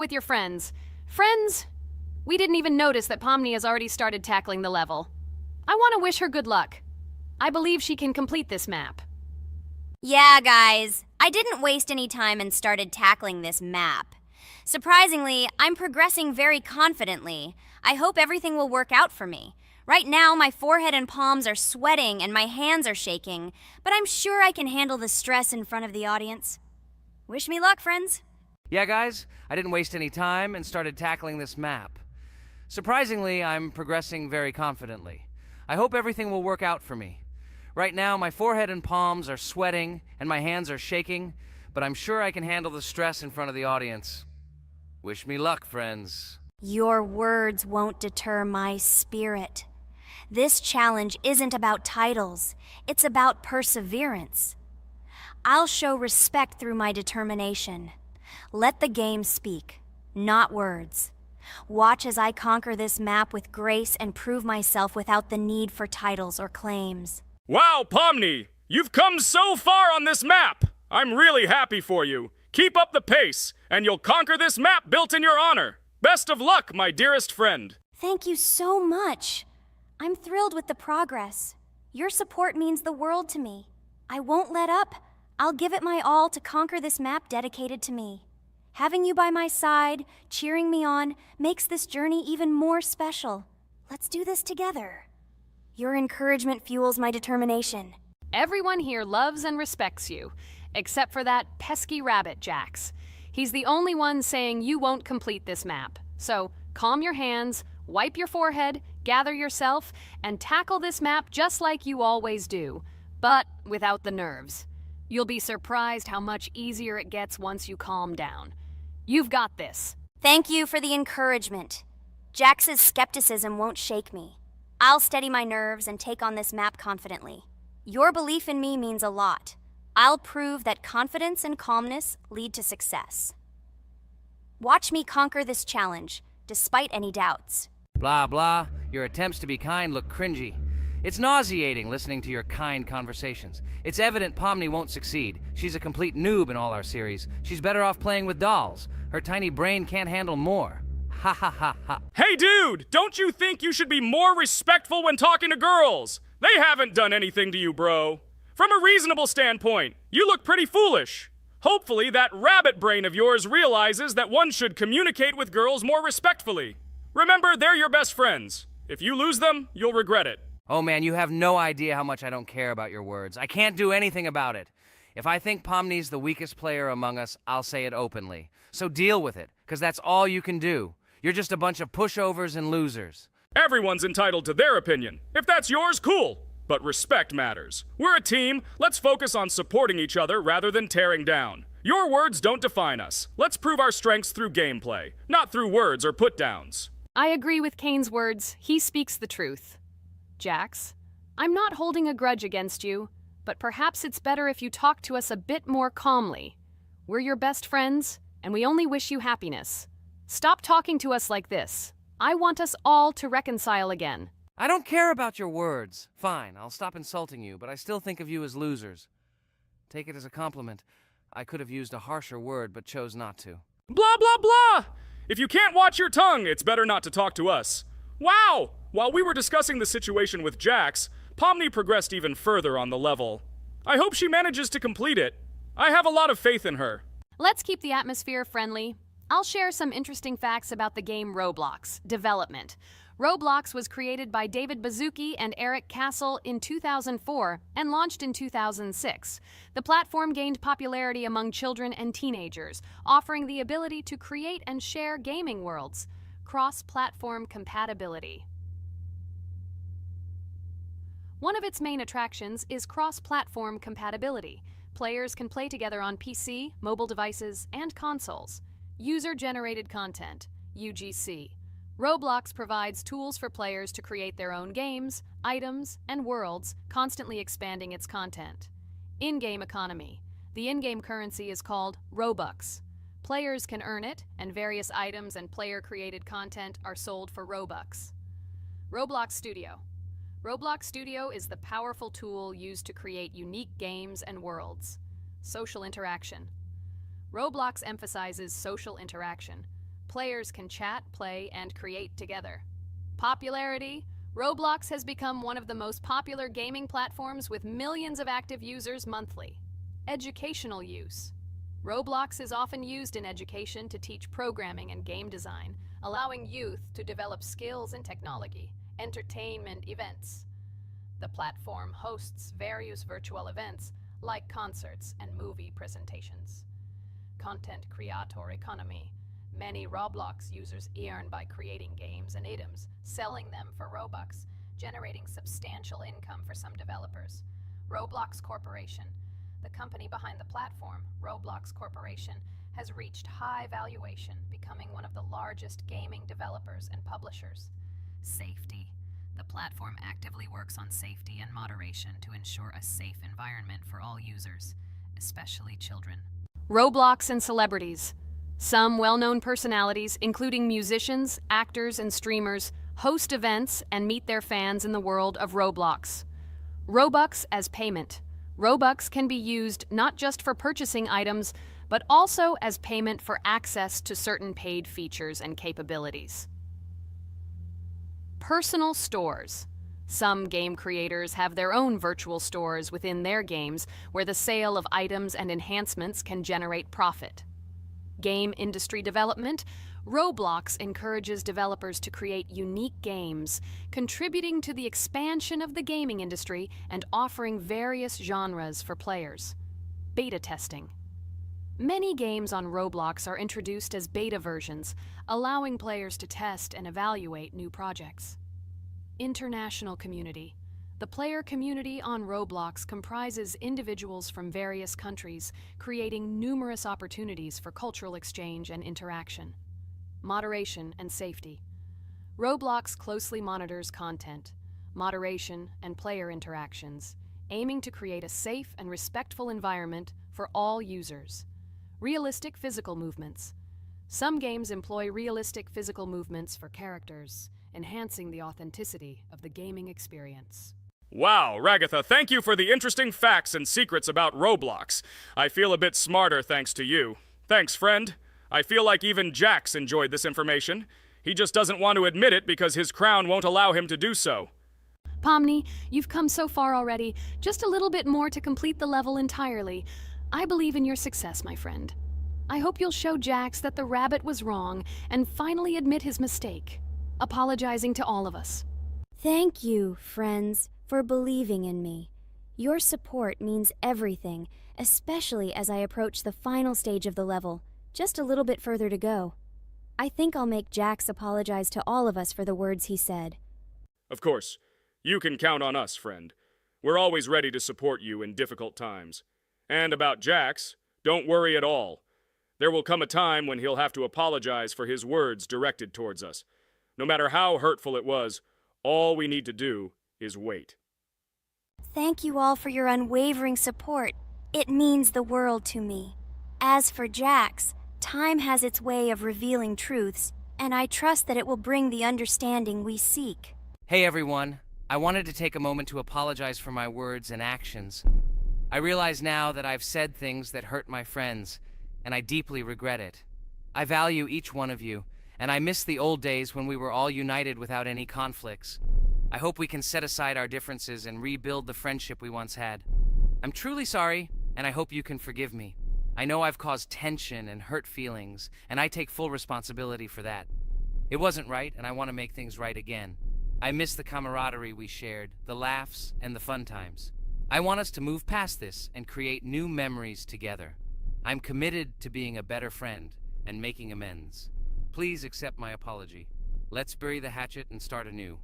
with your friends. Friends, we didn't even notice that Pomni has already started tackling the level. I want to wish her good luck. I believe she can complete this map. Yeah, guys, I didn't waste any time and started tackling this map. Surprisingly, I'm progressing very confidently. I hope everything will work out for me. Right now, my forehead and palms are sweating and my hands are shaking, but I'm sure I can handle the stress in front of the audience. Wish me luck, friends. Yeah, guys, I didn't waste any time and started tackling this map. Surprisingly, I'm progressing very confidently. I hope everything will work out for me. Right now, my forehead and palms are sweating and my hands are shaking, but I'm sure I can handle the stress in front of the audience. Wish me luck, friends. Your words won't deter my spirit. This challenge isn't about titles, it's about perseverance. I'll show respect through my determination. Let the game speak, not words. Watch as I conquer this map with grace and prove myself without the need for titles or claims. Wow, Pomni! You've come so far on this map! I'm really happy for you. Keep up the pace, and you'll conquer this map built in your honor. Best of luck, my dearest friend. Thank you so much. I'm thrilled with the progress. Your support means the world to me. I won't let up. I'll give it my all to conquer this map dedicated to me. Having you by my side, cheering me on, makes this journey even more special. Let's do this together. Your encouragement fuels my determination. Everyone here loves and respects you, except for that pesky rabbit, Jax. He's the only one saying you won't complete this map. So, calm your hands, wipe your forehead, gather yourself, and tackle this map just like you always do, but without the nerves. You'll be surprised how much easier it gets once you calm down. You've got this. Thank you for the encouragement. Jax's skepticism won't shake me. I'll steady my nerves and take on this map confidently. Your belief in me means a lot. I'll prove that confidence and calmness lead to success. Watch me conquer this challenge, despite any doubts. Blah, blah. Your attempts to be kind look cringy. It's nauseating listening to your kind conversations. It's evident Pomni won't succeed. She's a complete noob in all our series. She's better off playing with dolls. Her tiny brain can't handle more. Ha ha ha ha. Hey, dude! Don't you think you should be more respectful when talking to girls? They haven't done anything to you, bro. From a reasonable standpoint, you look pretty foolish. Hopefully that rabbit brain of yours realizes that one should communicate with girls more respectfully. Remember, they're your best friends. If you lose them, you'll regret it. Oh man, you have no idea how much I don't care about your words. I can't do anything about it. If I think Pomni's the weakest player among us, I'll say it openly. So deal with it, because that's all you can do. You're just a bunch of pushovers and losers. Everyone's entitled to their opinion. If that's yours, cool. But respect matters. We're a team. Let's focus on supporting each other rather than tearing down. Your words don't define us. Let's prove our strengths through gameplay, not through words or put-downs. I agree with Kane's words. He speaks the truth. Jax, I'm not holding a grudge against you, but perhaps it's better if you talk to us a bit more calmly. We're your best friends, and we only wish you happiness. Stop talking to us like this. I want us all to reconcile again. I don't care about your words. Fine, I'll stop insulting you, but I still think of you as losers. Take it as a compliment. I could have used a harsher word, but chose not to. Blah, blah, blah! If you can't watch your tongue, it's better not to talk to us. Wow! While we were discussing the situation with Jax, Pomni progressed even further on the level. I hope she manages to complete it. I have a lot of faith in her. Let's keep the atmosphere friendly. I'll share some interesting facts about the game Roblox development. Roblox was created by David Baszucki and Eric Castle in 2004 and launched in 2006. The platform gained popularity among children and teenagers, offering the ability to create and share gaming worlds. Cross-platform compatibility. One of its main attractions is cross-platform compatibility. Players can play together on PC, mobile devices, and consoles. User-generated content, UGC. Roblox provides tools for players to create their own games, items, and worlds, constantly expanding its content. In-game economy. The in-game currency is called Robux. Players can earn it, and various items and player-created content are sold for Robux. Roblox Studio. Roblox Studio is the powerful tool used to create unique games and worlds. Social interaction. Roblox emphasizes social interaction. Players can chat, play, and create together. Popularity. Roblox has become one of the most popular gaming platforms with millions of active users monthly. Educational use. Roblox is often used in education to teach programming and game design, allowing youth to develop skills in technology. Entertainment events. The platform hosts various virtual events like concerts and movie presentations. Content creator economy. Many Roblox users earn by creating games and items, selling them for Robux, generating substantial income for some developers. Roblox Corporation. The company behind the platform, Roblox Corporation, has reached high valuation, becoming one of the largest gaming developers and publishers. Safety. The platform actively works on safety and moderation to ensure a safe environment for all users, especially children. Roblox and celebrities. Some well-known personalities, including musicians, actors, and streamers, host events and meet their fans in the world of Roblox. Robux as payment. Robux can be used not just for purchasing items, but also as payment for access to certain paid features and capabilities. Personal stores. Some game creators have their own virtual stores within their games where the sale of items and enhancements can generate profit. Game industry development. Roblox encourages developers to create unique games, contributing to the expansion of the gaming industry and offering various genres for players. Beta testing. Many games on Roblox are introduced as beta versions, allowing players to test and evaluate new projects. International community. The player community on Roblox comprises individuals from various countries, creating numerous opportunities for cultural exchange and interaction. Moderation and safety. Roblox closely monitors content, moderation, and player interactions, aiming to create a safe and respectful environment for all users. Realistic physical movements. Some games employ realistic physical movements for characters, enhancing the authenticity of the gaming experience. Wow, Ragatha, thank you for the interesting facts and secrets about Roblox. I feel a bit smarter thanks to you. Thanks, friend. I feel like even Jax enjoyed this information. He just doesn't want to admit it because his crown won't allow him to do so. Pomni, you've come so far already. Just a little bit more to complete the level entirely. I believe in your success, my friend. I hope you'll show Jax that the rabbit was wrong and finally admit his mistake, apologizing to all of us. Thank you, friends, for believing in me. Your support means everything, especially as I approach the final stage of the level, just a little bit further to go. I think I'll make Jax apologize to all of us for the words he said. Of course. You can count on us, friend. We're always ready to support you in difficult times. And about Jax, don't worry at all. There will come a time when he'll have to apologize for his words directed towards us. No matter how hurtful it was, all we need to do is wait. Thank you all for your unwavering support. It means the world to me. As for Jax, time has its way of revealing truths, and I trust that it will bring the understanding we seek. Hey everyone, I wanted to take a moment to apologize for my words and actions. I realize now that I've said things that hurt my friends, and I deeply regret it. I value each one of you, and I miss the old days when we were all united without any conflicts. I hope we can set aside our differences and rebuild the friendship we once had. I'm truly sorry, and I hope you can forgive me. I know I've caused tension and hurt feelings, and I take full responsibility for that. It wasn't right, and I want to make things right again. I miss the camaraderie we shared, the laughs, and the fun times. I want us to move past this and create new memories together. I'm committed to being a better friend and making amends. Please accept my apology. Let's bury the hatchet and start anew.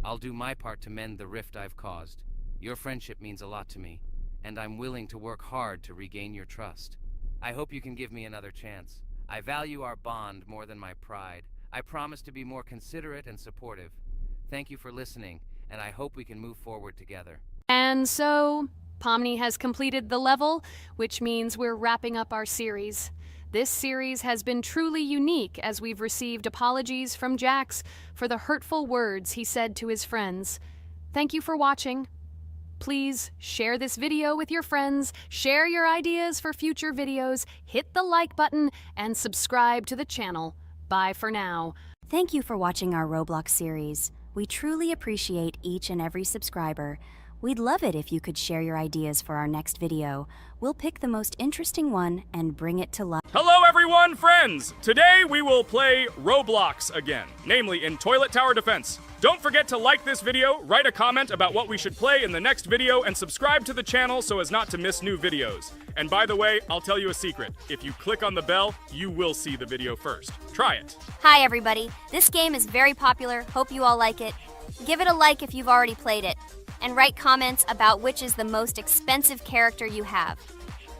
I'll do my part to mend the rift I've caused. Your friendship means a lot to me, and I'm willing to work hard to regain your trust. I hope you can give me another chance. I value our bond more than my pride. I promise to be more considerate and supportive. Thank you for listening, and I hope we can move forward together. And so, Pomni has completed the level, which means we're wrapping up our series. This series has been truly unique as we've received apologies from Jax for the hurtful words he said to his friends. Thank you for watching. Please share this video with your friends, share your ideas for future videos, hit the like button, and subscribe to the channel. Bye for now. Thank you for watching our Roblox series. We truly appreciate each and every subscriber. We'd love it if you could share your ideas for our next video. We'll pick the most interesting one and bring it to life. Hello everyone, friends! Today we will play Roblox again, namely in Toilet Tower Defense. Don't forget to like this video, write a comment about what we should play in the next video, and subscribe to the channel so as not to miss new videos. And by the way, I'll tell you a secret. If you click on the bell, you will see the video first. Try it. Hi everybody. This game is very popular. Hope you all like it. Give it a like if you've already played it. And write comments about which is the most expensive character you have.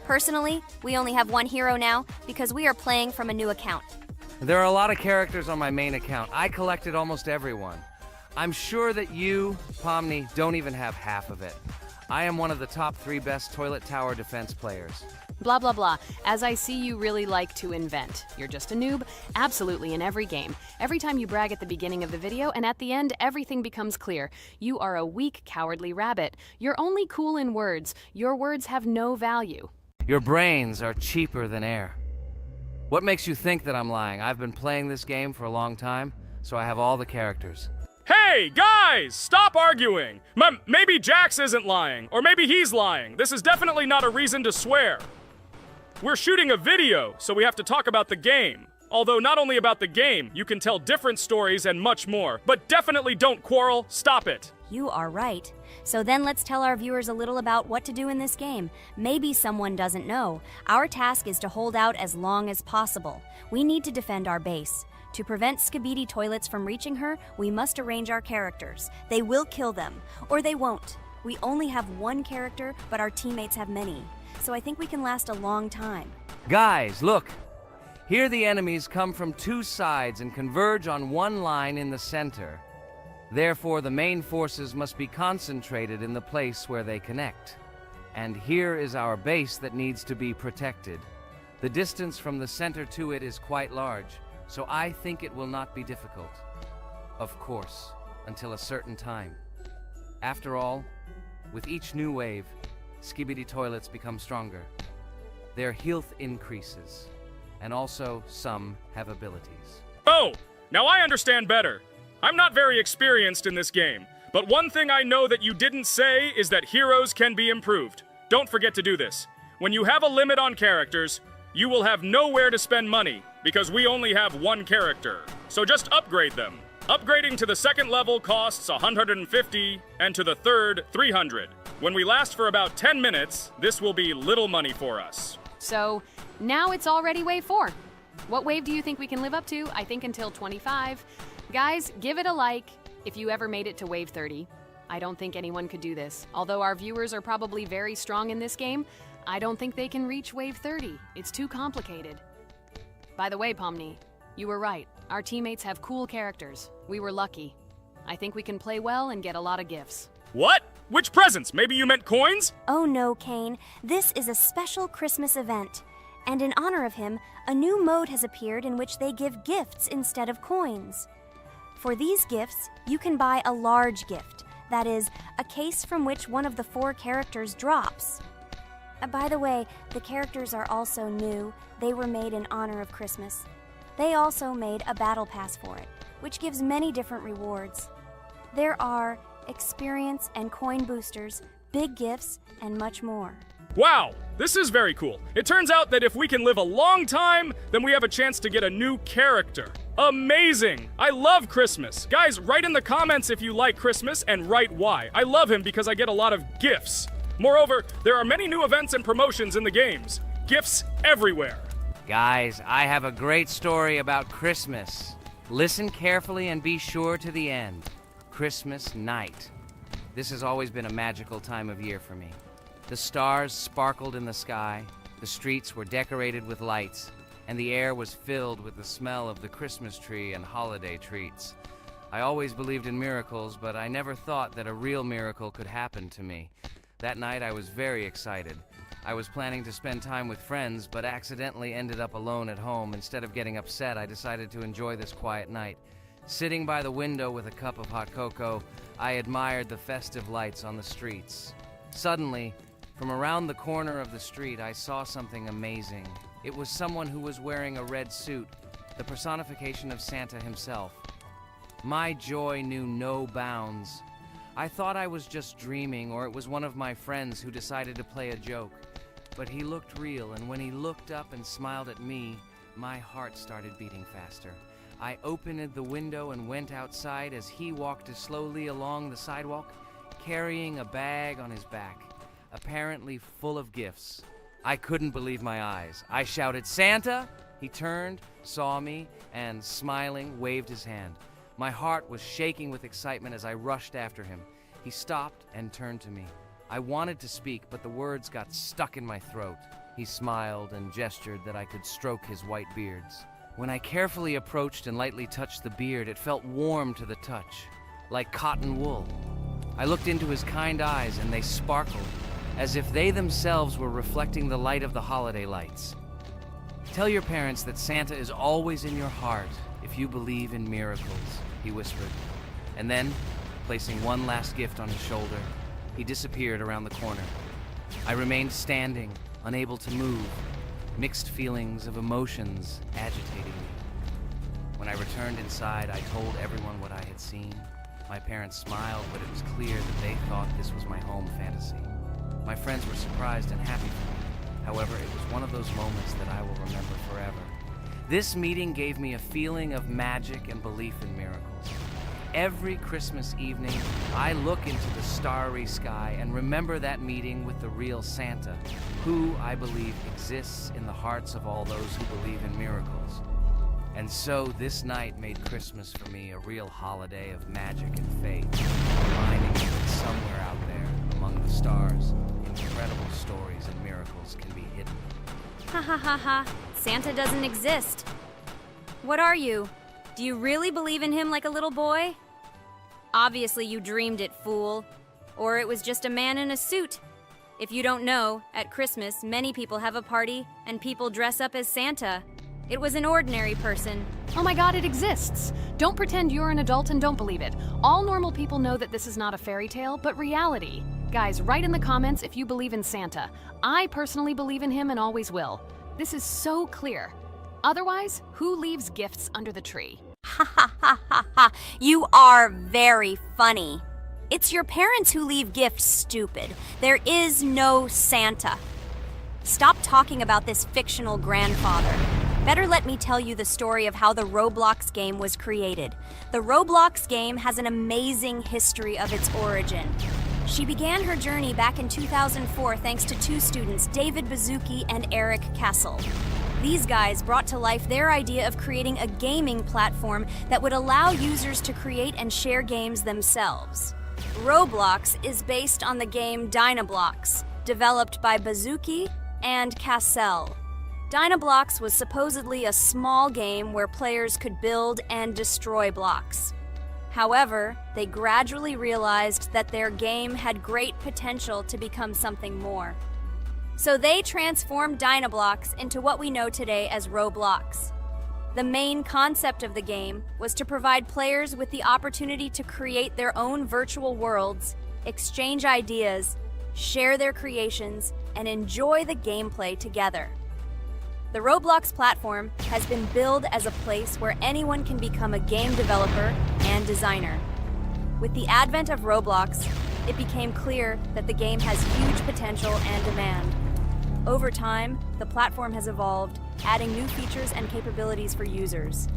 Personally, we only have one hero now because we are playing from a new account. There are a lot of characters on my main account. I collected almost everyone. I'm sure that you, Pomni, don't even have half of it. I am one of the top 3 best Toilet Tower Defense players. Blah, blah, blah. As I see you really like to invent. You're just a noob? Absolutely, in every game. Every time you brag at the beginning of the video, and at the end, everything becomes clear. You are a weak, cowardly rabbit. You're only cool in words. Your words have no value. Your brains are cheaper than air. What makes you think that I'm lying? I've been playing this game for a long time, so I have all the characters. Hey, guys! Stop arguing! Maybe Jax isn't lying, or maybe he's lying. This is definitely not a reason to swear. We're shooting a video, so we have to talk about the game. Although not only about the game, you can tell different stories and much more. But definitely don't quarrel. Stop it. You are right. So then let's tell our viewers a little about what to do in this game. Maybe someone doesn't know. Our task is to hold out as long as possible. We need to defend our base. To prevent Skibidi Toilets from reaching her, we must arrange our characters. They will kill them, or they won't. We only have one character, but our teammates have many. So I think we can last a long time. Guys, look! Here the enemies come from 2 sides and converge on one line in the center. Therefore, the main forces must be concentrated in the place where they connect. And here is our base that needs to be protected. The distance from the center to it is quite large, so I think it will not be difficult. Of course, until a certain time. After all, with each new wave, Skibidi Toilets become stronger. Their health increases, and also some have abilities. Oh, now I understand better. I'm not very experienced in this game, but one thing I know that you didn't say is that heroes can be improved. Don't forget to do this. When you have a limit on characters, you will have nowhere to spend money, because we only have one character. So just upgrade them. Upgrading to the 2nd level costs 150, and to the 3rd, 300. When we last for about 10 minutes, this will be little money for us. So, now it's already wave 4. What wave do you think we can live up to? I think until 25. Guys, give it a like if you ever made it to wave 30. I don't think anyone could do this. Although our viewers are probably very strong in this game, I don't think they can reach wave 30. It's too complicated. By the way, Pomni, you were right. Our teammates have cool characters. We were lucky. I think we can play well and get a lot of gifts. What? Which presents? Maybe you meant coins? Oh no, Kane. This is a special Christmas event. And in honor of him, a new mode has appeared in which they give gifts instead of coins. For these gifts, you can buy a large gift. That is, a case from which one of the 4 characters drops. By the way, the characters are also new. They were made in honor of Christmas. They also made a battle pass for it, which gives many different rewards. There are experience and coin boosters, big gifts, and much more. Wow, this is very cool. It turns out that if we can live a long time, then we have a chance to get a new character. Amazing! I love Christmas. Guys, write in the comments if you like Christmas and write why. I love him because I get a lot of gifts. Moreover, there are many new events and promotions in the games. Gifts everywhere. Guys, I have a great story about Christmas. Listen carefully and be sure to the end. Christmas night. This has always been a magical time of year for me. The stars sparkled in the sky, the streets were decorated with lights, and the air was filled with the smell of the Christmas tree and holiday treats. I always believed in miracles, but I never thought that a real miracle could happen to me. That night I was very excited. I was planning to spend time with friends, but accidentally ended up alone at home. Instead of getting upset, I decided to enjoy this quiet night. Sitting by the window with a cup of hot cocoa, I admired the festive lights on the streets. Suddenly, from around the corner of the street, I saw something amazing. It was someone who was wearing a red suit. the personification of Santa himself. My joy knew no bounds. I thought I was just dreaming, or it was one of my friends who decided to play a joke. But he looked real, and when he looked up and smiled at me, my heart started beating faster. I opened the window and went outside as he walked slowly along the sidewalk, carrying a bag on his back, apparently full of gifts. I couldn't believe my eyes. I shouted, "Santa!" He turned, saw me, and, smiling, waved his hand. My heart was shaking with excitement as I rushed after him. He stopped and turned to me. I wanted to speak, but the words got stuck in my throat. He smiled and gestured that I could stroke his white beards. When I carefully approached and lightly touched the beard, it felt warm to the touch, like cotton wool. I looked into his kind eyes, and they sparkled, as if they themselves were reflecting the light of the holiday lights. "Tell your parents that Santa is always in your heart if you believe in miracles," he whispered. And then, placing one last gift on his shoulder, he disappeared around the corner. I remained standing, unable to move, mixed feelings of emotions agitating me. When I returned inside, I told everyone what I had seen. My parents smiled, but it was clear that they thought this was my home fantasy. My friends were surprised and happy for me. However, it was one of those moments that I will remember forever. This meeting gave me a feeling of magic and belief in miracles. Every Christmas evening, I look into the starry sky and remember that meeting with the real Santa, who, I believe, exists in the hearts of all those who believe in miracles. And so this night made Christmas for me a real holiday of magic and faith, reminding me that somewhere out there, among the stars, incredible stories and miracles can be hidden. Ha ha ha ha. Santa doesn't exist. What are you? Do you really believe in him like a little boy? Obviously you dreamed it, fool. Or it was just a man in a suit. If you don't know, at Christmas, many people have a party and people dress up as Santa. It was an ordinary person. Oh my god, it exists! Don't pretend you're an adult and don't believe it. All normal people know that this is not a fairy tale, but reality. Guys, write in the comments if you believe in Santa. I personally believe in him and always will. This is so clear. Otherwise, who leaves gifts under the tree? Ha ha ha ha ha. You are very funny. It's your parents who leave gifts, stupid. There is no Santa. Stop talking about this fictional grandfather. Better let me tell you the story of how the Roblox game was created. The Roblox game has an amazing history of its origin. She began her journey back in 2004 thanks to two students, David Bazuki and Eric Castle. These guys brought to life their idea of creating a gaming platform that would allow users to create and share games themselves. Roblox is based on the game Dynablox, developed by Bazuki and Cassell. Dynablox was supposedly a small game where players could build and destroy blocks. However, they gradually realized that their game had great potential to become something more. So they transformed Dynablox into what we know today as Roblox. The main concept of the game was to provide players with the opportunity to create their own virtual worlds, exchange ideas, share their creations, and enjoy the gameplay together. The Roblox platform has been billed as a place where anyone can become a game developer and designer. With the advent of Roblox, it became clear that the game has huge potential and demand. Over time, the platform has evolved, adding new features and capabilities for users.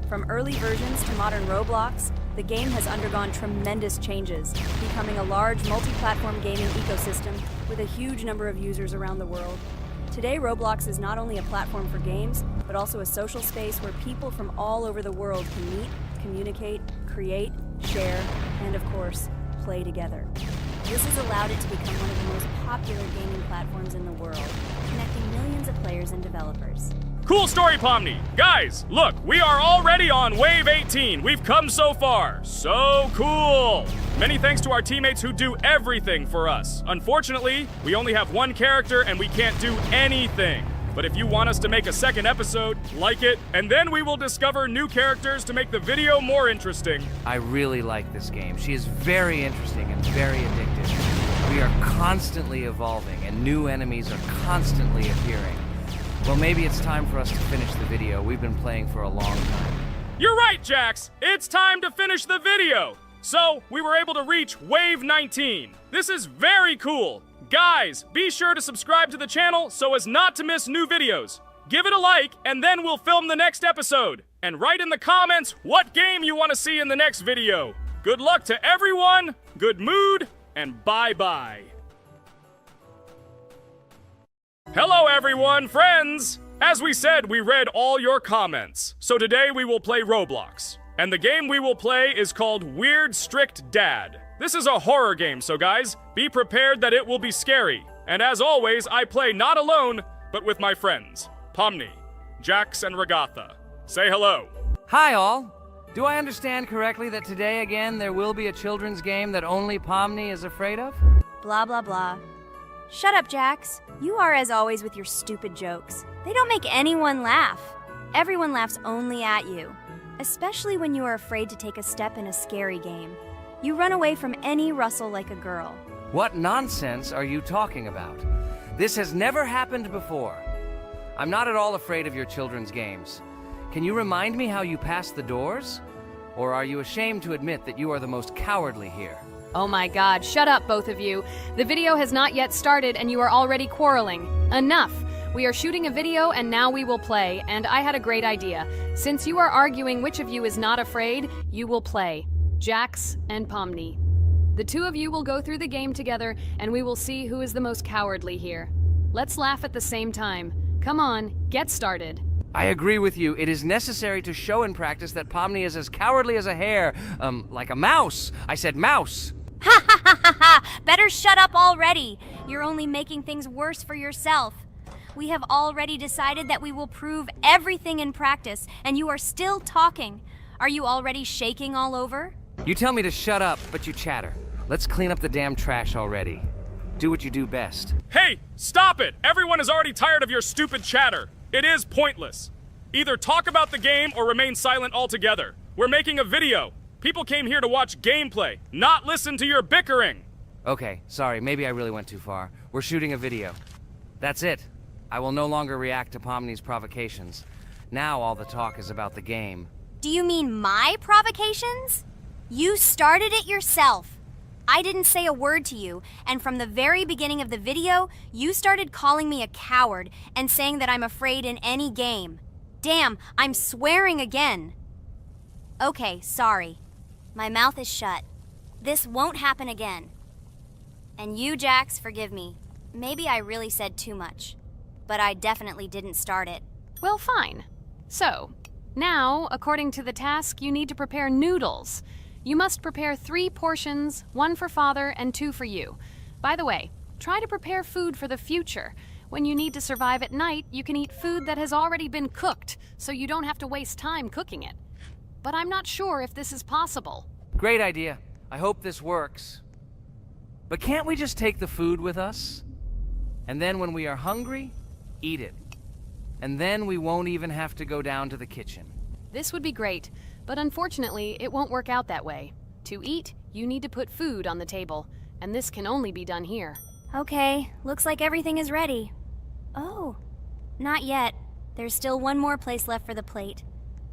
From early versions to modern Roblox, the game has undergone tremendous changes, becoming a large multi-platform gaming ecosystem with a huge number of users around the world. Today, Roblox is not only a platform for games, but also a social space where people from all over the world can meet, communicate, create, share, and of course, play together. This has allowed it to become one of the most popular gaming platforms in the world, connecting millions of players and developers. Cool story, Pomni. Guys, look, we are already on Wave 18. We've come so far. So cool. Many thanks to our teammates who do everything for us. Unfortunately, we only have one character and we can't do anything. But if you want us to make a second episode, like it, and then we will discover new characters to make the video more interesting. I really like this game. She is very interesting and very addictive. We are constantly evolving and new enemies are constantly appearing. Well, maybe it's time for us to finish the video. We've been playing for a long time. You're right, Jax! It's time to finish the video! So, we were able to reach Wave 19. This is very cool! Guys, be sure to subscribe to the channel so as not to miss new videos. Give it a like, and then we'll film the next episode. And write in the comments what game you want to see in the next video. Good luck to everyone, good mood, and bye-bye. Hello everyone, friends! As we said, we read all your comments. So today we will play Roblox. And the game we will play is called Weird Strict Dad. This is a horror game, so guys, be prepared that it will be scary. And as always, I play not alone, but with my friends, Pomni, Jax, and Regatha. Say hello. Hi, all. Do I understand correctly that today again there will be a children's game that only Pomni is afraid of? Blah, blah, blah. Shut up, Jax. You are as always with your stupid jokes. They don't make anyone laugh. Everyone laughs only at you, especially when you are afraid to take a step in a scary game. You run away from any rustle like a girl. What nonsense are you talking about? This has never happened before. I'm not at all afraid of your children's games. Can you remind me how you passed the doors? Or are you ashamed to admit that you are the most cowardly here? Oh my god, shut up, both of you. The video has not yet started and you are already quarreling. Enough! We are shooting a video and now we will play, and I had a great idea. Since you are arguing which of you is not afraid, you will play. Jax and Pomni. The two of you will go through the game together and we will see who is the most cowardly here. Let's laugh at the same time. Come on, get started. I agree with you. It is necessary to show in practice that Pomni is as cowardly as a hare. Like a mouse. I said mouse. Ha ha ha ha ha! Better shut up already. You're only making things worse for yourself. We have already decided that we will prove everything in practice, and you are still talking. Are you already shaking all over? You tell me to shut up, but you chatter. Let's clean up the damn trash already. Do what you do best. Hey, stop it! Everyone is already tired of your stupid chatter. It is pointless. Either talk about the game or remain silent altogether. We're making a video. People came here to watch gameplay, not listen to your bickering. Okay, sorry, maybe I really went too far. We're shooting a video. That's it. I will no longer react to Pomni's provocations. Now all the talk is about the game. Do you mean my provocations? You started it yourself. I didn't say a word to you, and from the very beginning of the video, you started calling me a coward and saying that I'm afraid in any game. Damn, I'm swearing again. Okay, sorry. My mouth is shut. This won't happen again. And you, Jax, forgive me. Maybe I really said too much, but I definitely didn't start it. Well, fine. So, now, according to the task, you need to prepare noodles. You must prepare 3 portions, 1 for father and 2 for you. By the way, try to prepare food for the future. When you need to survive at night, you can eat food that has already been cooked, so you don't have to waste time cooking it. But I'm not sure if this is possible. Great idea. I hope this works. But can't we just take the food with us? And then when we are hungry, eat it. And then we won't even have to go down to the kitchen. This would be great, but unfortunately, it won't work out that way. To eat, you need to put food on the table, and this can only be done here. Okay, looks like everything is ready. Oh, not yet. There's still one more place left for the plate.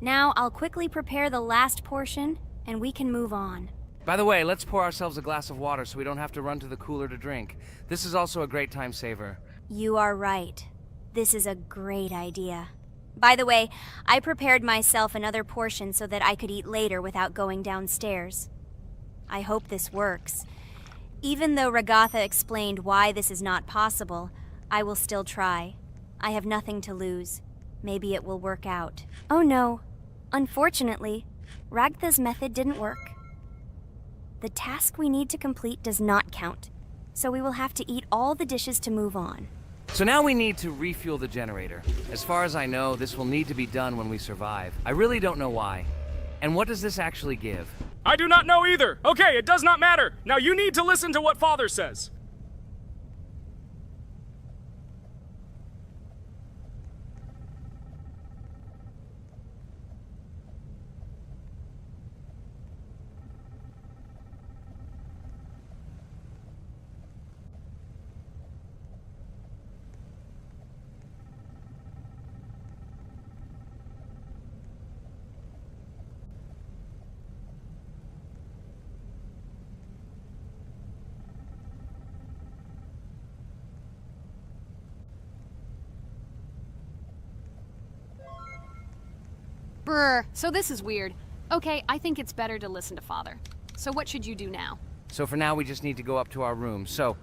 Now I'll quickly prepare the last portion, and we can move on. By the way, let's pour ourselves a glass of water so we don't have to run to the cooler to drink. This is also a great time saver. You are right. This is a great idea. By the way, I prepared myself another portion so that I could eat later without going downstairs. I hope this works. Even though Regatha explained why this is not possible, I will still try. I have nothing to lose. Maybe it will work out. Oh no. Unfortunately, Ragatha's method didn't work. The task we need to complete does not count, so we will have to eat all the dishes to move on. So now we need to refuel the generator. As far as I know, this will need to be done when we survive. I really don't know why. And what does this actually give? I do not know either. Okay, it does not matter. Now you need to listen to what Father says. Brr, so this is weird. Okay, I think it's better to listen to Father. So what should you do now? So for now, we just need to go up to our room. So,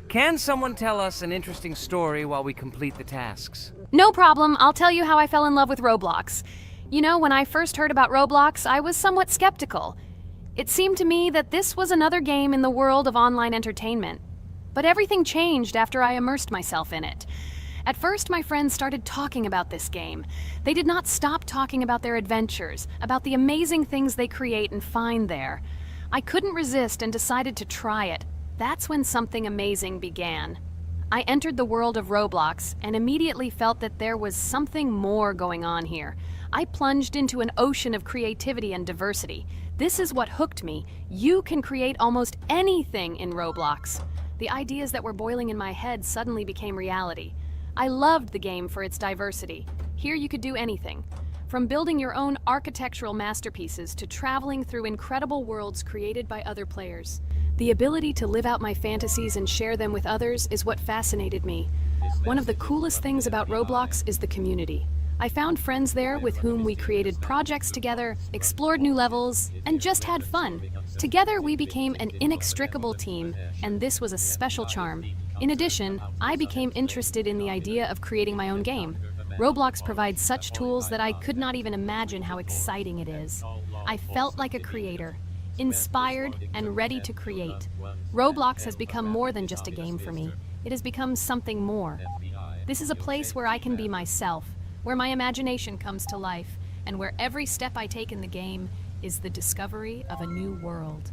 can someone tell us an interesting story while we complete the tasks? No problem, I'll tell you how I fell in love with Roblox. You know, when I first heard about Roblox, I was somewhat skeptical. It seemed to me that this was another game in the world of online entertainment. But everything changed after I immersed myself in it. At first, my friends started talking about this game. They did not stop talking about their adventures, about the amazing things they create and find there. I couldn't resist and decided to try it. That's when something amazing began. I entered the world of Roblox and immediately felt that there was something more going on here. I plunged into an ocean of creativity and diversity. This is what hooked me. You can create almost anything in Roblox. The ideas that were boiling in my head suddenly became reality. I loved the game for its diversity. Here you could do anything. From building your own architectural masterpieces to traveling through incredible worlds created by other players. The ability to live out my fantasies and share them with others is what fascinated me. One of the coolest things about Roblox is the community. I found friends there with whom we created projects together, explored new levels, and just had fun. Together we became an inextricable team, and this was a special charm. In addition, I became interested in the idea of creating my own game. Roblox provides such tools that I could not even imagine how exciting it is. I felt like a creator, inspired and ready to create. Roblox has become more than just a game for me. It has become something more. This is a place where I can be myself, where my imagination comes to life, and where every step I take in the game is the discovery of a new world.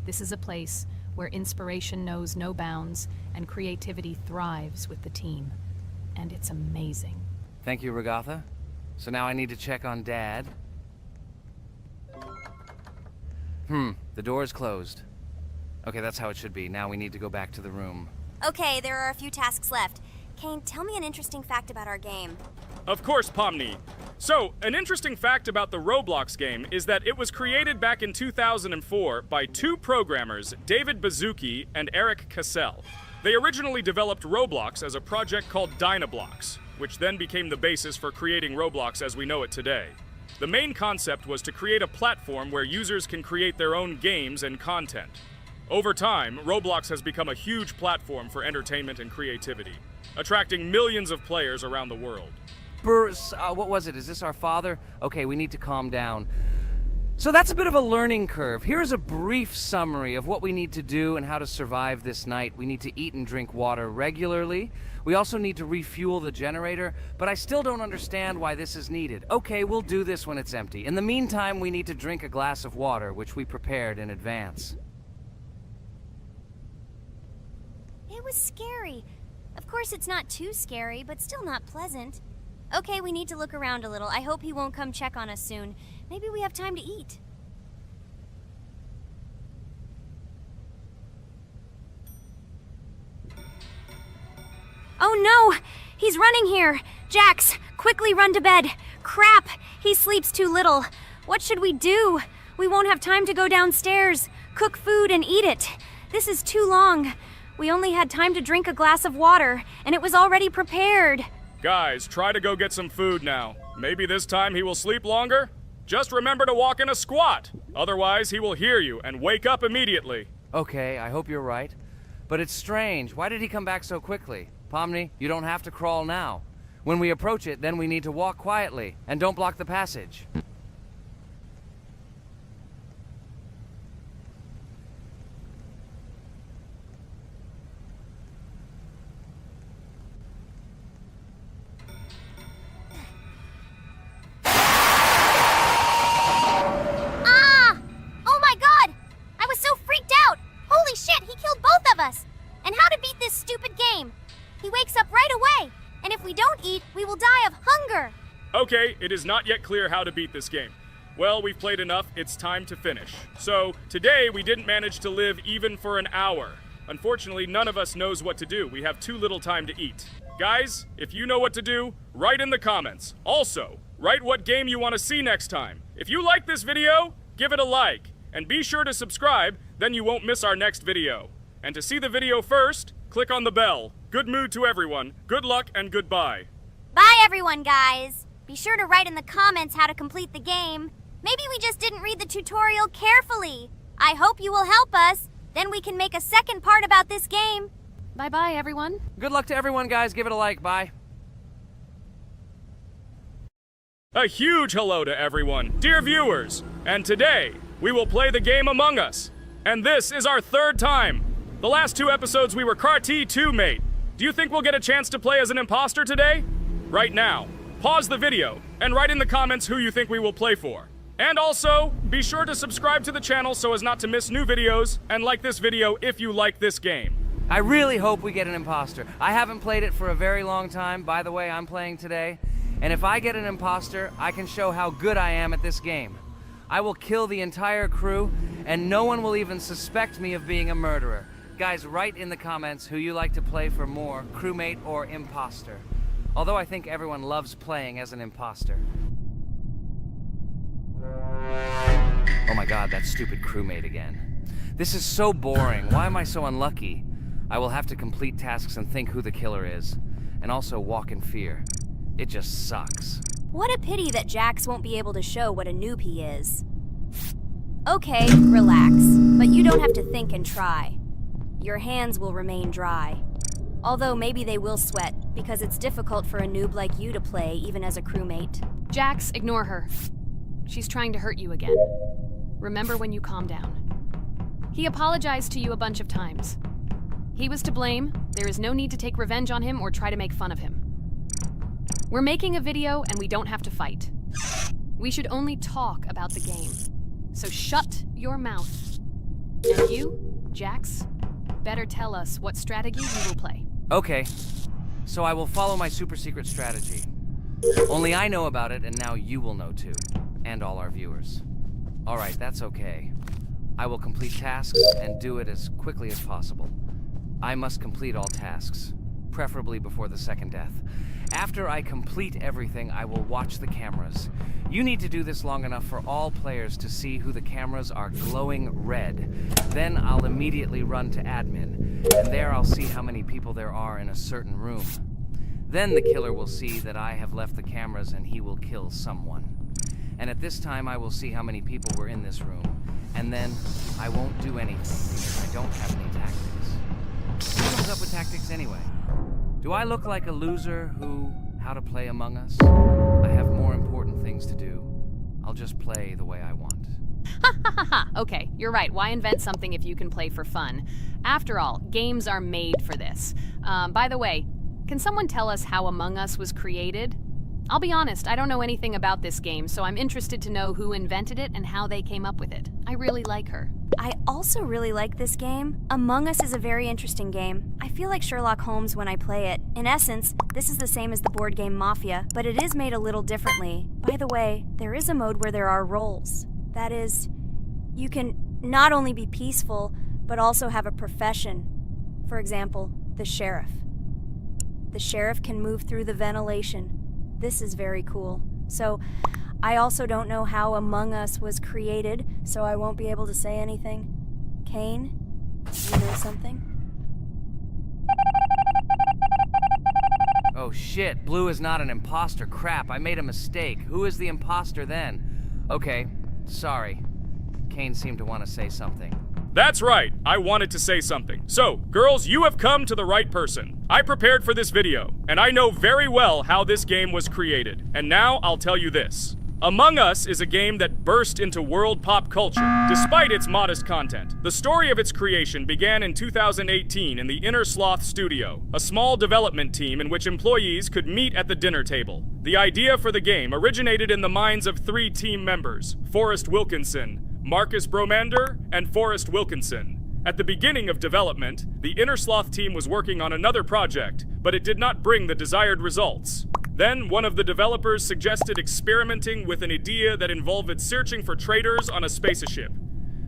This is a place where inspiration knows no bounds and creativity thrives with the team. And it's amazing. Thank you, Regatha. So now I need to check on Dad. The door is closed. Okay, that's how it should be. Now we need to go back to the room. Okay, there are a few tasks left. Kane, tell me an interesting fact about our game. Of course, Pomni. So, an interesting fact about the Roblox game is that it was created back in 2004 by two programmers, David Baszucki and Eric Cassell. They originally developed Roblox as a project called Dynablocks, which then became the basis for creating Roblox as we know it today. The main concept was to create a platform where users can create their own games and content. Over time, Roblox has become a huge platform for entertainment and creativity, attracting millions of players around the world. What was it? Is this our father? Okay, we need to calm down. So that's a bit of a learning curve. Here's a brief summary of what we need to do and how to survive this night. We need to eat and drink water regularly. We also need to refuel the generator, but I still don't understand why this is needed. Okay, we'll do this when it's empty. In the meantime, we need to drink a glass of water, which we prepared in advance. It was scary. Of course, it's not too scary, but still not pleasant. Okay, we need to look around a little. I hope he won't come check on us soon. Maybe we have time to eat. Oh no! He's running here! Jax, quickly run to bed! Crap! He sleeps too little. What should we do? We won't have time to go downstairs, cook food, and eat it. This is too long. We only had time to drink a glass of water, and it was already prepared. Guys, try to go get some food now. Maybe this time he will sleep longer? Just remember to walk in a squat. Otherwise, he will hear you and wake up immediately. Okay, I hope you're right. But it's strange. Why did he come back so quickly? Pomni, you don't have to crawl now. When we approach it, then we need to walk quietly. And don't block the passage. And how to beat this stupid game. He wakes up right away, and if we don't eat, we will die of hunger. Okay, it is not yet clear how to beat this game. Well, we've played enough, it's time to finish. So, today we didn't manage to live even for an hour. Unfortunately, none of us knows what to do. We have too little time to eat. Guys, if you know what to do, write in the comments. Also, write what game you want to see next time. If you like this video, give it a like. And be sure to subscribe, then you won't miss our next video. And to see the video first, click on the bell. Good mood to everyone, good luck, and goodbye. Bye everyone, guys. Be sure to write in the comments how to complete the game. Maybe we just didn't read the tutorial carefully. I hope you will help us. Then we can make a second part about this game. Bye-bye, everyone. Good luck to everyone, guys. Give it a like. Bye. A huge hello to everyone, dear viewers. And today, we will play the game Among Us. And this is our third time. The last 2 episodes we were CAR-T 2 mate. Do you think we'll get a chance to play as an imposter today? Right now, pause the video and write in the comments who you think we will play for. And also, be sure to subscribe to the channel so as not to miss new videos, and like this video if you like this game. I really hope we get an imposter. I haven't played it for a very long time. By the way, I'm playing today. And if I get an imposter, I can show how good I am at this game. I will kill the entire crew, and no one will even suspect me of being a murderer. Guys, write in the comments who you like to play for more, crewmate or imposter. Although I think everyone loves playing as an imposter. Oh my god, that stupid crewmate again. This is so boring. Why am I so unlucky? I will have to complete tasks and think who the killer is, and also walk in fear. It just sucks. What a pity that Jax won't be able to show what a noob he is. Okay, relax, but you don't have to think and try. Your hands will remain dry. Although maybe they will sweat, because it's difficult for a noob like you to play, even as a crewmate. Jax, ignore her. She's trying to hurt you again. Remember when you calm down. He apologized to you a bunch of times. He was to blame. There is no need to take revenge on him or try to make fun of him. We're making a video and we don't have to fight. We should only talk about the game. So shut your mouth. And you, Jax, better tell us what strategy you will play. Okay, so I will follow my super secret strategy. Only I know about it, and now you will know too. And all our viewers. Alright, that's okay. I will complete tasks and do it as quickly as possible. I must complete all tasks, preferably before the second death. After I complete everything, I will watch the cameras. You need to do this long enough for all players to see who the cameras are glowing red. Then I'll immediately run to admin, and there I'll see how many people there are in a certain room. Then the killer will see that I have left the cameras and he will kill someone. And at this time I will see how many people were in this room. And then I won't do anything because I don't have any tactics. Who comes up with tactics anyway? Do I look like a loser who, how to play Among Us? I have more important things to do. I'll just play the way I want. Ha ha ha ha! Okay, you're right. Why invent something if you can play for fun? After all, games are made for this. By the way, can someone tell us how Among Us was created? I'll be honest, I don't know anything about this game, so I'm interested to know who invented it and how they came up with it. I really like her. I also really like this game. Among Us is a very interesting game. I feel like Sherlock Holmes when I play it. In essence, this is the same as the board game Mafia, but it is made a little differently. By the way, there is a mode where there are roles. That is, you can not only be peaceful, but also have a profession. For example, the sheriff. The sheriff can move through the ventilation. This is very cool. So, I also don't know how Among Us was created, so I won't be able to say anything. Kane, you know something? Oh shit, Blue is not an imposter. Crap, I made a mistake. Who is the imposter then? Okay, sorry. Kane seemed to want to say something. That's right, I wanted to say something. So, girls, you have come to the right person. I prepared for this video, and I know very well how this game was created. And now I'll tell you this. Among Us is a game that burst into world pop culture, despite its modest content. The story of its creation began in 2018 in the Inner Sloth Studio, a small development team in which employees could meet at the dinner table. The idea for the game originated in the minds of 3 team members, Forrest Wilkinson, Marcus Bromander, and Forrest Wilkinson. At the beginning of development, the Inner Sloth team was working on another project, but it did not bring the desired results. Then, one of the developers suggested experimenting with an idea that involved searching for traitors on a spaceship.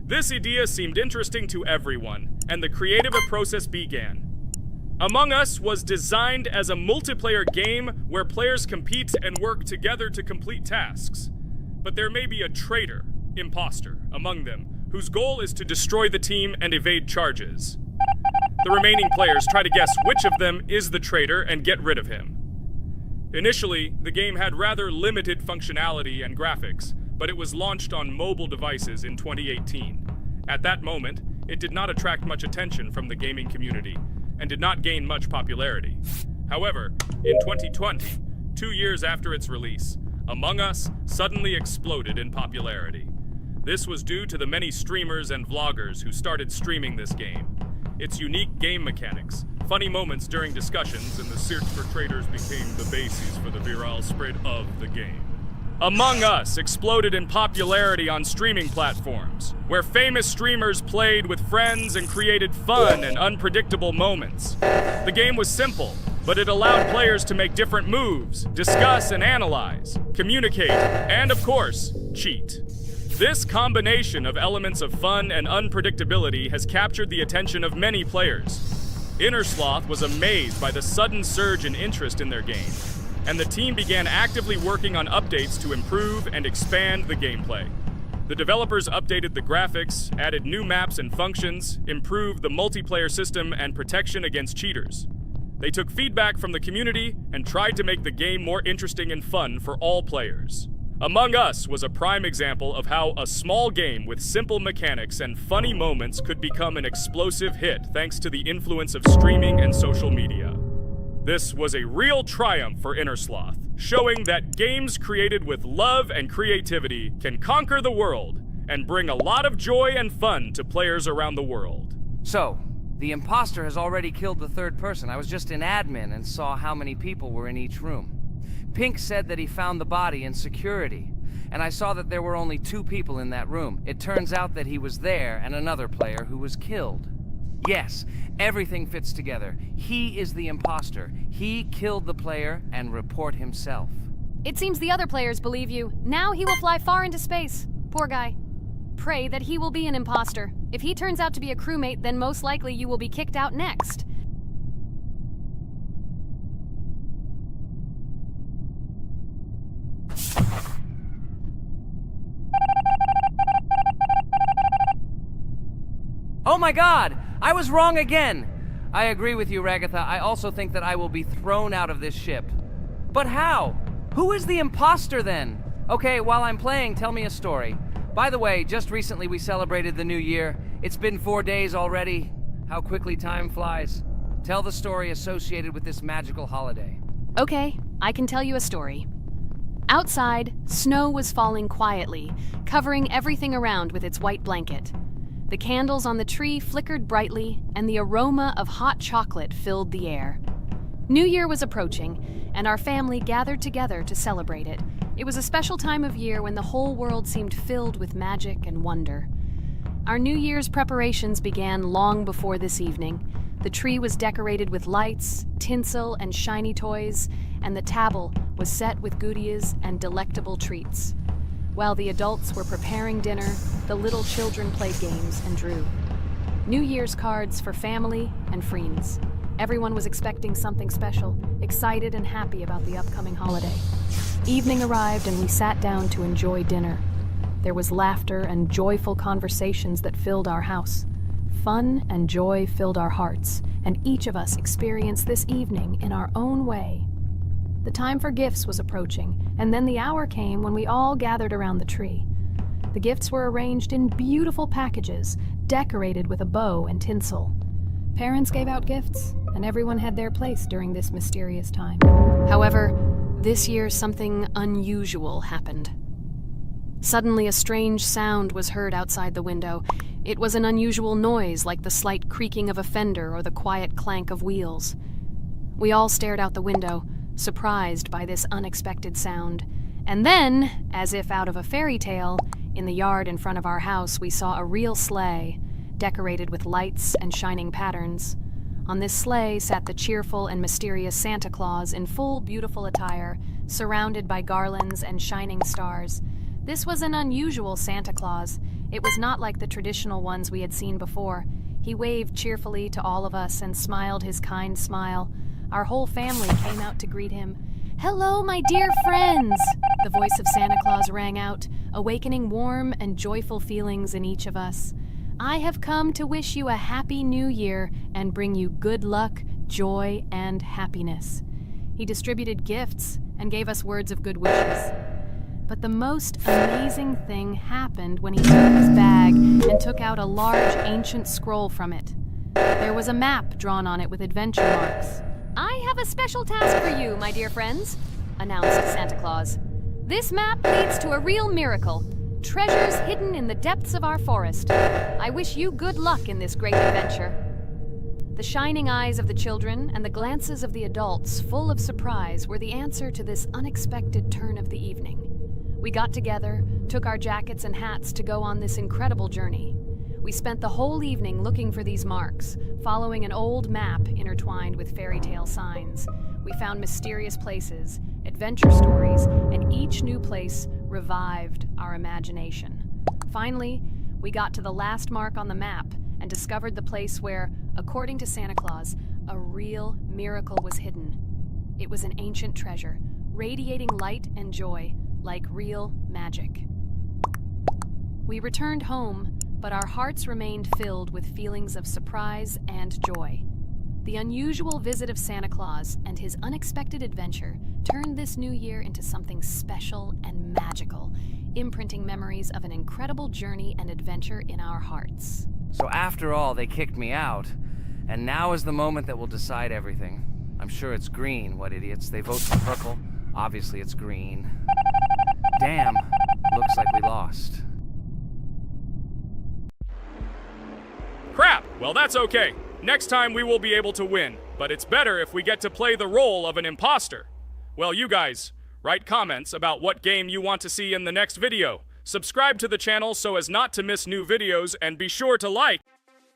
This idea seemed interesting to everyone, and the creative process began. Among Us was designed as a multiplayer game where players compete and work together to complete tasks. But there may be a traitor, imposter, among them, whose goal is to destroy the team and evade charges. The remaining players try to guess which of them is the traitor and get rid of him. Initially, the game had rather limited functionality and graphics, but it was launched on mobile devices in 2018. At that moment, it did not attract much attention from the gaming community and did not gain much popularity. However, in 2020, 2 years after its release, Among Us suddenly exploded in popularity. This was due to the many streamers and vloggers who started streaming this game. Its unique game mechanics, funny moments during discussions, and the search for traders became the basis for the viral spread of the game. Among Us exploded in popularity on streaming platforms, where famous streamers played with friends and created fun and unpredictable moments. The game was simple, but it allowed players to make different moves, discuss and analyze, communicate, and of course, cheat. This combination of elements of fun and unpredictability has captured the attention of many players. Innersloth was amazed by the sudden surge in interest in their game, and the team began actively working on updates to improve and expand the gameplay. The developers updated the graphics, added new maps and functions, improved the multiplayer system and protection against cheaters. They took feedback from the community and tried to make the game more interesting and fun for all players. Among Us was a prime example of how a small game with simple mechanics and funny moments could become an explosive hit thanks to the influence of streaming and social media. This was a real triumph for Innersloth, showing that games created with love and creativity can conquer the world and bring a lot of joy and fun to players around the world. So, the imposter has already killed the third person. I was just in admin and saw how many people were in each room. Pink said that he found the body in security, and I saw that there were only 2 people in that room. It turns out that he was there and another player who was killed. Yes, everything fits together. He is the imposter. He killed the player and report himself. It seems the other players believe you. Now he will fly far into space. Poor guy. Pray that he will be an imposter. If he turns out to be a crewmate, then most likely you will be kicked out next. Oh my god! I was wrong again! I agree with you, Ragatha. I also think that I will be thrown out of this ship. But how? Who is the imposter then? Okay, while I'm playing, tell me a story. By the way, just recently we celebrated the new year. It's been 4 days already. How quickly time flies. Tell the story associated with this magical holiday. Okay, I can tell you a story. Outside, snow was falling quietly, covering everything around with its white blanket. The candles on the tree flickered brightly, and the aroma of hot chocolate filled the air. New Year was approaching, and our family gathered together to celebrate it. It was a special time of year when the whole world seemed filled with magic and wonder. Our New Year's preparations began long before this evening. The tree was decorated with lights, tinsel, and shiny toys, and the table was set with goodies and delectable treats. While the adults were preparing dinner, the little children played games and drew. New Year's cards for family and friends. Everyone was expecting something special, excited and happy about the upcoming holiday. Evening arrived and we sat down to enjoy dinner. There was laughter and joyful conversations that filled our house. Fun and joy filled our hearts, and each of us experienced this evening in our own way. The time for gifts was approaching, and then the hour came when we all gathered around the tree. The gifts were arranged in beautiful packages, decorated with a bow and tinsel. Parents gave out gifts, and everyone had their place during this mysterious time. However, this year something unusual happened. Suddenly a strange sound was heard outside the window. It was an unusual noise, like the slight creaking of a fender or the quiet clank of wheels. We all stared out the window, surprised by this unexpected sound. And then, as if out of a fairy tale, in the yard in front of our house we saw a real sleigh, decorated with lights and shining patterns. On this sleigh sat the cheerful and mysterious Santa Claus in full beautiful attire, surrounded by garlands and shining stars. This was an unusual Santa Claus. It was not like the traditional ones we had seen before. He waved cheerfully to all of us and smiled his kind smile. Our whole family came out to greet him. "Hello, my dear friends!" The voice of Santa Claus rang out, awakening warm and joyful feelings in each of us. "I have come to wish you a happy new year and bring you good luck, joy, and happiness." He distributed gifts, and gave us words of good wishes. But the most amazing thing happened when he took his bag and took out a large ancient scroll from it. There was a map drawn on it with adventure marks. "I have a special task for you, my dear friends," announced Santa Claus. "This map leads to a real miracle. Treasures hidden in the depths of our forest. I wish you good luck in this great adventure." The shining eyes of the children and the glances of the adults, full of surprise, were the answer to this unexpected turn of the evening. We got together, took our jackets and hats to go on this incredible journey. We spent the whole evening looking for these marks, following an old map intertwined with fairy tale signs. We found mysterious places, adventure stories, and each new place revived our imagination. Finally, we got to the last mark on the map and discovered the place where, according to Santa Claus, a real miracle was hidden. It was an ancient treasure, radiating light and joy, like real magic. We returned home, but our hearts remained filled with feelings of surprise and joy. The unusual visit of Santa Claus and his unexpected adventure turned this new year into something special and magical, imprinting memories of an incredible journey and adventure in our hearts. So after all, they kicked me out, and now is the moment that will decide everything. I'm sure it's green, what idiots. They vote for purple. Obviously it's green. Damn, looks like we lost. Crap! Well, that's okay. Next time we will be able to win, but it's better if we get to play the role of an imposter. Well, you guys, write comments about what game you want to see in the next video. Subscribe to the channel so as not to miss new videos, and be sure to like.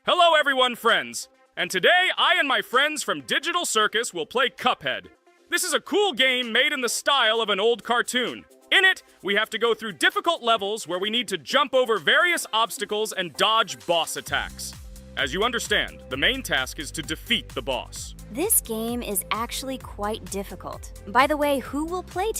Hello everyone, friends! And today, I and my friends from Digital Circus will play Cuphead. This is a cool game made in the style of an old cartoon. In it, we have to go through difficult levels where we need to jump over various obstacles and dodge boss attacks. As you understand, the main task is to defeat the boss. This game is actually quite difficult. By the way, who will play